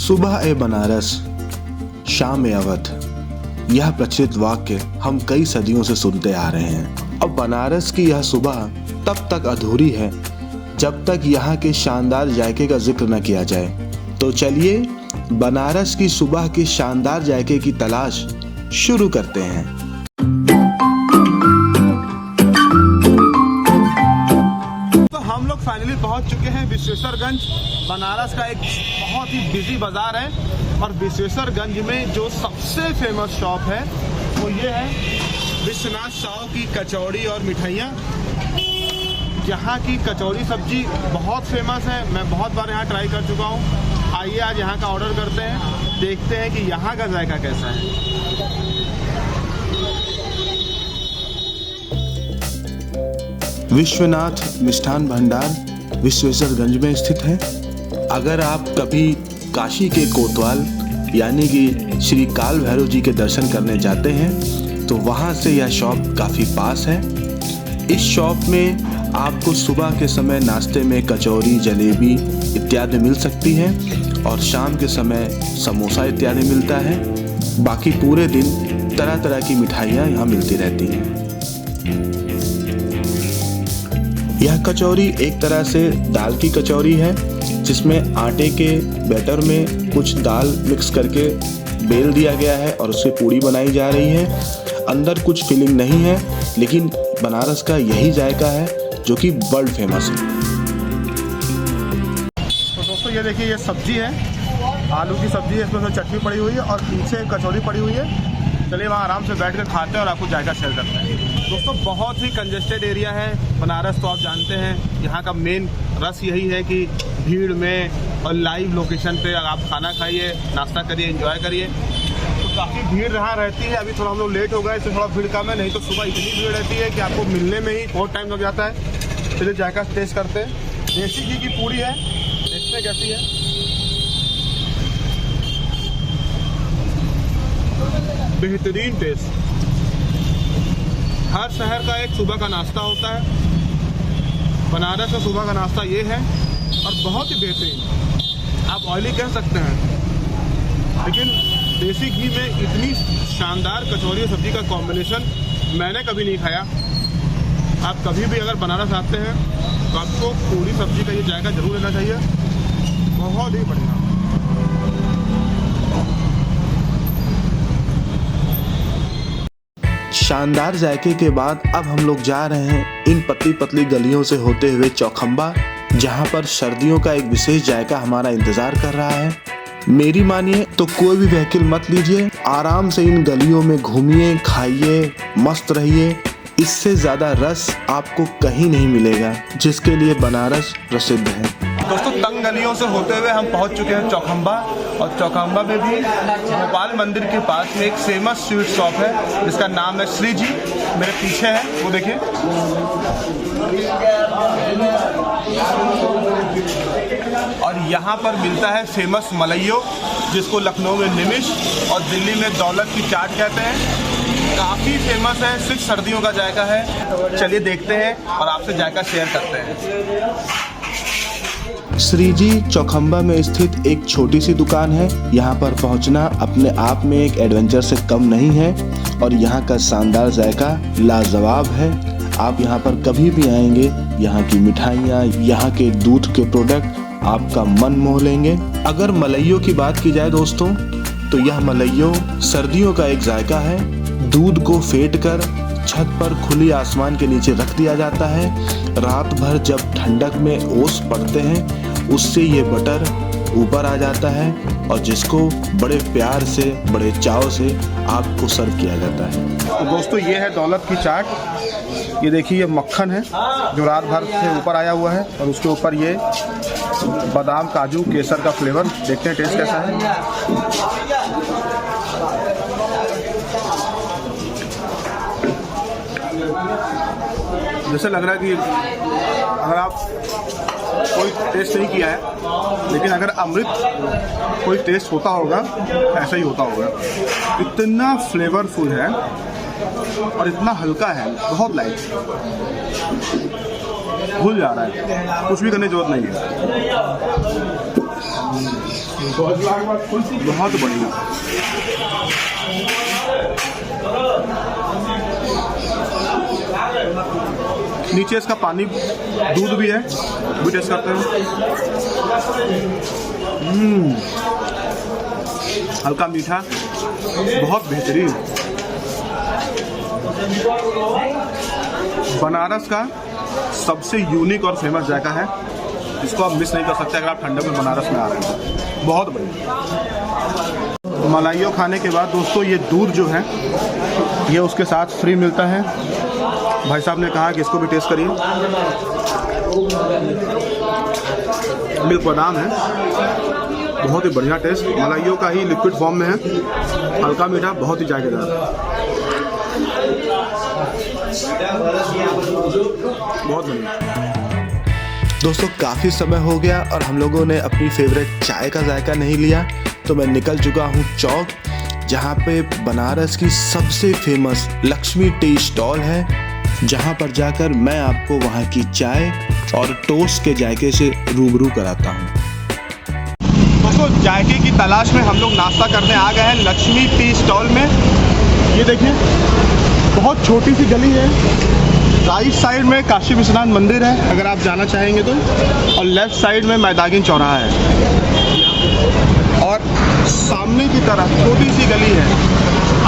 सुबह ए बनारस, शाम ए अवध, यह प्रचलित वाक्य हम कई सदियों से सुनते आ रहे हैं। अब बनारस की यह सुबह तब तक अधूरी है जब तक यहाँ के शानदार जायके का जिक्र न किया जाए। तो चलिए बनारस की सुबह के शानदार जायके की तलाश शुरू करते हैं। तो हम लोग फाइनली पहुंच चुके हैं विश्वेश्वरगंज। बनारस का एक बहुत ही बिजी बाजार है और विश्वेश्वरगंज में जो सबसे फेमस शॉप है वो ये है विश्वनाथ साव की कचौड़ी और मिठाइयाँ। यहाँ की कचौड़ी सब्जी बहुत फेमस है, मैं बहुत बार यहाँ ट्राई कर चुका हूँ। आइए आज यहाँ का ऑर्डर करते हैं, देखते हैं कि यहाँ का जायका कैसा है। विश्वनाथ मिष्ठान भंडार विश्वेश्वरगंज में स्थित है। अगर आप कभी काशी के कोतवाल यानी कि श्री काल भैरव जी के दर्शन करने जाते हैं तो वहाँ से यह शॉप काफ़ी पास है। इस शॉप में आपको सुबह के समय नाश्ते में कचौरी, जलेबी इत्यादि मिल सकती है और शाम के समय समोसा इत्यादि मिलता है। बाकी पूरे दिन तरह तरह की मिठाइयाँ यहाँ मिलती रहती हैं। यह कचौरी एक तरह से दाल की कचौरी है जिसमें आटे के बैटर में कुछ दाल मिक्स करके बेल दिया गया है और उससे पूड़ी बनाई जा रही है। अंदर कुछ फिलिंग नहीं है, लेकिन बनारस का यही जायका है जो कि वर्ल्ड फेमस है। तो दोस्तों ये देखिए, ये सब्जी है, आलू की सब्जी है, इसमें चटनी पड़ी हुई है और पीछे कचौरी पड़ी हुई है। चलिए वहाँ आराम से बैठ कर खाते हैं और आपको जायका शेयर करते हैं। दोस्तों बहुत ही कंजेस्टेड एरिया है बनारस, तो आप जानते हैं यहाँ का मेन रस यही है कि भीड़ में और लाइव लोकेशन पे आप खाना खाइए, नाश्ता करिए, एंजॉय करिए। तो काफ़ी भीड़ यहाँ रहती है। अभी थोड़ा हम लोग लेट हो गए इससे थोड़ा भीड़ कम है, नहीं तो सुबह इतनी भीड़ रहती है कि आपको मिलने में ही बहुत टाइम लग जाता है। चलिए जायका टेस्ट करते हैं। देसी घी की पूड़ी है, देखते हैं कैसी है। बेहतरीन टेस्ट। हर शहर का एक सुबह का नाश्ता होता है, बनारस का सुबह का नाश्ता ये है और बहुत ही बेहतरीन। आप ऑयली कह सकते हैं, लेकिन देसी घी में इतनी शानदार कचौरी और सब्जी का कॉम्बिनेशन मैंने कभी नहीं खाया। आप कभी भी अगर बनारस आते हैं तो आपको पूरी सब्जी का ये जायका जरूर लेना चाहिए, बहुत ही बढ़िया। शानदार जायके के बाद अब हम लोग जा रहे हैं इन पतली पतली गलियों से होते हुए चौखंबा, जहां पर सर्दियों का एक विशेष जायका हमारा इंतजार कर रहा है। मेरी मानिए तो कोई भी व्हीकल मत लीजिए, आराम से इन गलियों में घूमिए, खाइए, मस्त रहिए। इससे ज्यादा रस आपको कहीं नहीं मिलेगा, जिसके लिए बनारस प्रसिद्ध है। दोस्तों तंग गलियों से होते हुए हम पहुंच चुके हैं चौखंबा, और चौखंबा में भी गोपाल मंदिर के पास में एक फेमस स्वीट शॉप है जिसका नाम है श्री जी। मेरे पीछे है वो देखिए। और यहाँ पर मिलता है फेमस मलइयो, जिसको लखनऊ में निमिष और दिल्ली में दौलत की चाट कहते हैं। काफ़ी फेमस है, सिर्फ सर्दियों का जायका है। चलिए देखते हैं और आपसे जायका शेयर करते हैं। श्री जी चौखंबा में स्थित एक छोटी सी दुकान है। यहाँ पर पहुँचना अपने आप में एक एडवेंचर से कम नहीं है और यहाँ का शानदार जायका लाजवाब है। आप यहाँ पर कभी भी आएंगे, यहाँ की मिठाइयाँ, यहाँ के दूध के प्रोडक्ट आपका मन मोह लेंगे। अगर मलइयो की बात की जाए दोस्तों, तो यह मलइयो सर्दियों का एक जायका है। दूध को फेंट कर छत पर खुली आसमान के नीचे रख दिया जाता है। रात भर जब ठंडक में ओस पड़ते हैं, उससे ये बटर ऊपर आ जाता है और जिसको बड़े प्यार से, बड़े चाव से आपको सर्व किया जाता है। तो दोस्तों ये है दौलत की चाट। ये देखिए, ये मक्खन है जो रात भर से ऊपर आया हुआ है और उसके ऊपर ये बादाम, काजू, केसर का फ्लेवर। देखते हैं टेस्ट कैसा है। जैसे लग रहा है कि अगर आप कोई टेस्ट नहीं किया है, लेकिन अगर अमृत कोई टेस्ट होता होगा, ऐसा ही होता होगा। इतना फ्लेवरफुल है और इतना हल्का है, बहुत लाइट, घुल जा रहा है, कुछ भी करने की जरूरत नहीं है। बहुत बढ़िया। नीचे इसका पानी दूध भी है, भी टेस्ट करते हैं। हल्का मीठा, बहुत बेहतरीन। बनारस का सबसे यूनिक और फेमस जायका है, इसको आप मिस नहीं कर सकते अगर आप ठंडक में बनारस में आ रहे हैं। बहुत बढ़िया। मलाइयों खाने के बाद दोस्तों ये दूध जो है ये उसके साथ फ्री मिलता है। भाई साहब ने कहा कि इसको भी टेस्ट करिए। मिल्क बादाम है, बहुत ही बढ़िया टेस्ट। मलाइयों का ही लिक्विड फॉर्म में है, हल्का मीठा, बहुत ही जायकेदार। बहुत बढ़िया। दोस्तों काफ़ी समय हो गया और हम लोगों ने अपनी फेवरेट चाय का जायका नहीं लिया, तो मैं निकल चुका हूँ चौक, जहाँ पे बनारस की सबसे फेमस लक्ष्मी टी स्टॉल है, जहाँ पर जाकर मैं आपको वहाँ की चाय और टोस्ट के जायके से रूबरू कराता हूँ। दोस्तों जायके की तलाश में हम लोग नाश्ता करने आ गए हैं लक्ष्मी टी स्टॉल में। ये देखिए बहुत छोटी सी गली है, राइट साइड में काशी विश्वनाथ मंदिर है अगर आप जाना चाहेंगे तो, और लेफ्ट साइड में मैदागिन चौराहा है, और सामने की तरफ छोटी सी गली है।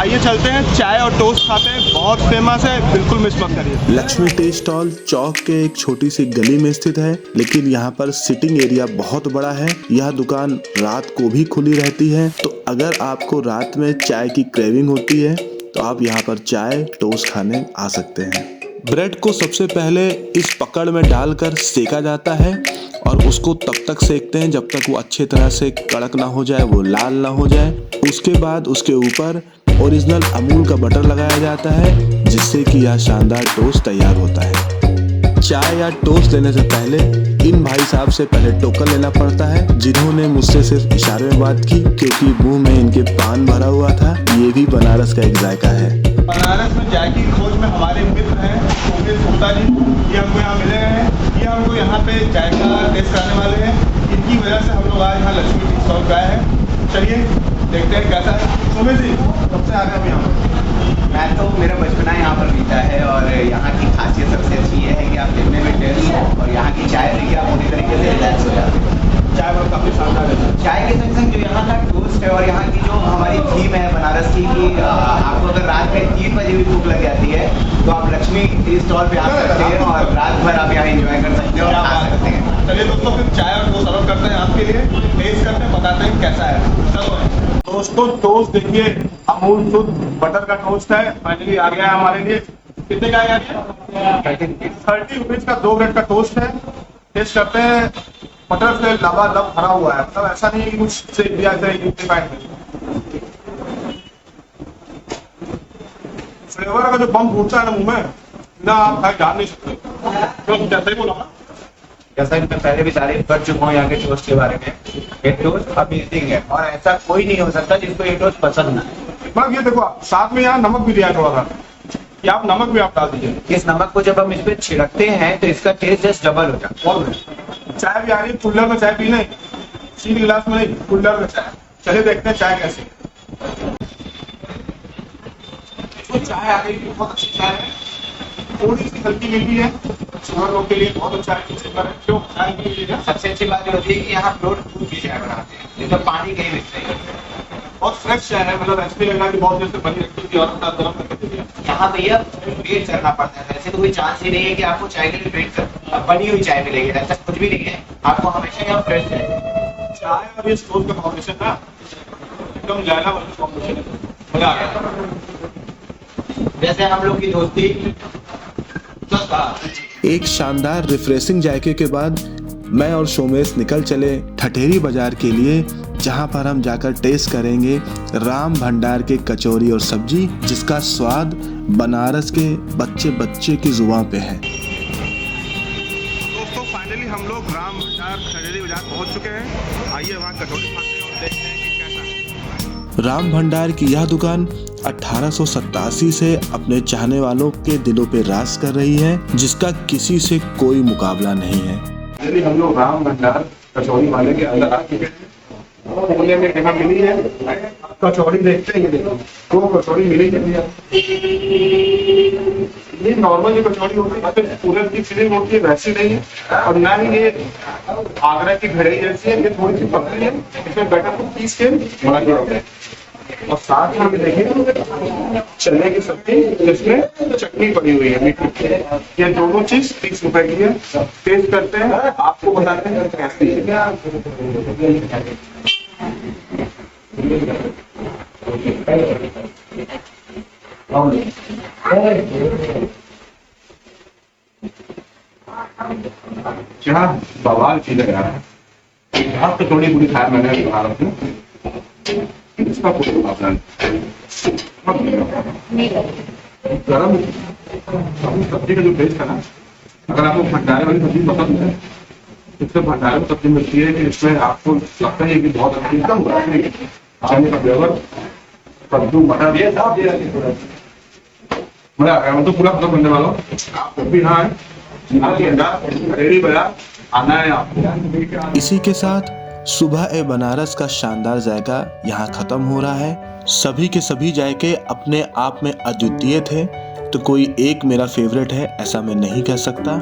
आइए चलते हैं, चाय और टोस्ट खाते हैं, बहुत फेमस है, बिल्कुल मिस मत करिए। लक्ष्मी टी स्टॉल चौक के एक छोटी सी गली में स्थित है, लेकिन यहाँ पर सिटिंग एरिया बहुत बड़ा है। यह दुकान रात को भी खुली रहती है, तो अगर आपको रात में चाय की क्रेविंग होती है तो आप यहाँ पर चाय टोस्ट खाने आ सकते हैं। ब्रेड को सबसे पहले इस पकड़ में डालकर सेका जाता है और उसको तब तक सेकते हैं जब तक वो अच्छी तरह से कड़क ना हो जाए, वो लाल ना हो जाए। उसके बाद उसके ऊपर ओरिजिनल अमूल का बटर लगाया जाता है, जिससे कि यह शानदार टोस्ट तैयार होता है। चाय या टोस्ट लेने से पहले इन भाई साहब से पहले टोकन लेना पड़ता है, जिन्होंने मुझसे सिर्फ इशारे में बात की, क्योंकि मुंह में इनके पान भरा हुआ था। ये भी बनारस का एक जायका है। बनारस में चाय की खोज में हमारे मित्र हैं शोभेश गुप्ता जी, ये हमको यहाँ मिले हैं। ये हमको यहाँ पे चाय का टेस्ट कराने वाले हैं। इनकी वजह से हम लोग आज यहाँ लक्ष्मी टी स्टॉल पे आए हैं। चलिए देखते हैं कैसा है। शोभेश जी कब से आ गए हम यहाँ? मैं तो मेरा बचपना यहाँ पर बीता है, और यहाँ की खासियत सबसे अच्छी ये है कि आप दिखने में टेस्ट और यहाँ की चाय देखिए आप पूरी तरीके से रिलैक्स हो जाते हैं। चाय बहुत काफ़ी शानदार है। चाय के संग संग जो यहाँ का टोस्ट है और यहाँ की जो हमारी थीम है बनारस की कि आपको अगर रात में 3 बजे भी भूख लग जाती है तो आप लक्ष्मी टी स्टॉल पे आ सकते हैं और रात भर आप यहाँ एंजॉय कर सकते हैं और खा सकते हैं। चलिए दोस्तों फिर चाय और टोस्ट सर्व करते हैं आपके लिए, टेस्ट करते हैं, बताते हैं कैसा है। चलो दोस्तों टोस्ट देखिए, अमूल शुद्ध बटर का टोस्ट है, फाइनली आ गया है हमारे लिए। कितने का आया? 30 रुपीज का 2 ब्रेड का टोस्ट है। टेस्ट करते हैं, बटर से लबालब भरा हुआ है, मतलब ऐसा नहीं है कि कुछ से दिया जाए। फ्लेवर का जो बम फूटता है ना मुंह में ना, आप खाए जान नहीं सकते। तो जैसे ही बोला जैसा कि मैं पहले भी तारीफ कर चुका हूँ यहाँ के टोस्ट के बारे में, ये टोस्ट अमेजिंग है और ऐसा कोई नहीं हो सकता जिसको ये टोस्ट पसंद ना है। मैम ये देखो साथ में यहाँ नमक भी दिया है थोड़ा सा, कि आप नमक भी आप डाल दीजिए। इस नमक को जब हम इस पे छिड़कते हैं तो इसका टेस्ट जस्ट डबल हो जाता है। चाय भी आ रही है, कुल्लर में चाय पीने, स्टील गिलास में नहीं, कुल्लर में चाय। चलिए देखते हैं चाय कैसी। तो चाय आ गई, बहुत अच्छी चाय है, थोड़ी सी हल्की मीठी है, शुगर लोग के लिए बहुत अच्छा है। क्यों चाय के लिए सबसे अच्छी बात ये होती है कि यहाँ फ्लोट फूड की चाय बनाते हैं, जिसमें पानी कहीं मिक्स नहीं करते। बहुत फ्रेश चाय है, मतलब ऐसे लग रहा है कि बहुत देर से बनी रखी थी और गर्म करके दी है। यहाँ भैया वेट करना पड़ता है, ऐसे तो कोई चांस ही नहीं है कि आपको चाय के लिए वेट कर बनी हुई चाय मिलेगी, ऐसा कुछ भी नहीं है। आपको हमेशा यहाँ फ्रेश चाय चाय और ये स्टोव का कॉम्बिनेशन ना एकदम जाना वाला कॉम्बिनेशन है, मजा आ गया। जैसे हम लोग की दोस्ती। एक शानदार रिफ्रेशिंग जायके के बाद मैं और सोमेश निकल चले ठठेरी बाजार के लिए, जहां पर हम जाकर टेस्ट करेंगे राम भंडार के कचौरी और सब्जी, जिसका स्वाद बनारस के बच्चे बच्चे की जुबान पे है। दोस्तों फाइनली हम लोग राम भंडार ठठेरी बाजार पहुंच चुके हैं। आइए वहाँ कचौरी खाते हैं और देखते हैं कि कैसा है। राम भंडार की यह दुकान 1887 से अपने चाहने वालों के दिलों पे राज कर रही है, जिसका किसी से कोई मुकाबला नहीं है। हम लोग राम भंडार कचौरी वाले के अंदर आ चुके हैं कोने में जगह मिली है। कचौड़ी देखते हैं, ये देखो 2 कचौड़ी मिली है। ये नॉर्मल जो कचौड़ी होती है इसमें पूरे की फीलिंग होती है, वैसी नहीं है। और ना ही ये आगरा की घड़ई जैसी है, ये थोड़ी सी पतली है। इसमें बैटर को पीस के बना के रखते हैं। और साथ में देखिए चने की सब्जी, जिसमें चटनी पड़ी हुई है मीठी। ये दोनों चीज 30 रुपए की है। टेस्ट करते हैं, आपको बताते हैं कैसी है। क्या बवाल चीज है यार। आप तो थोड़ी बुरी खाया मैंने बना रहा हूँ। इसका कोई प्रॉब्लम गरम सब्जी का जो टेस्ट है ना, अगर आपको भंडारे वाली सब्जी पसंद है, इसमें भंडारे में सब्जी मिलती है कि इसमें आपको लगता है कि बहुत अच्छी एकदम चने का फ्लेवर, कद्दू मटर ये सब मजा आ गया। मैं तो पूरा खत्म करने वाला हूँ। आप भी यहाँ रेडी बाजार आना है आपको। इसी के साथ सुबह ए बनारस का शानदार जायका यहाँ खत्म हो रहा है। सभी के सभी जायके अपने आप में अद्वितीय थे, तो कोई एक मेरा फेवरेट है ऐसा मैं नहीं कह सकता।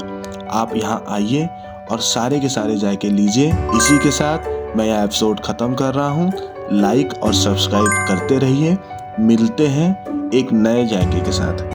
आप यहाँ आइए और सारे के सारे जायके लीजिए। इसी के साथ मैं यह एपिसोड ख़त्म कर रहा हूँ। लाइक और सब्सक्राइब करते रहिए। मिलते हैं एक नए जायके के साथ।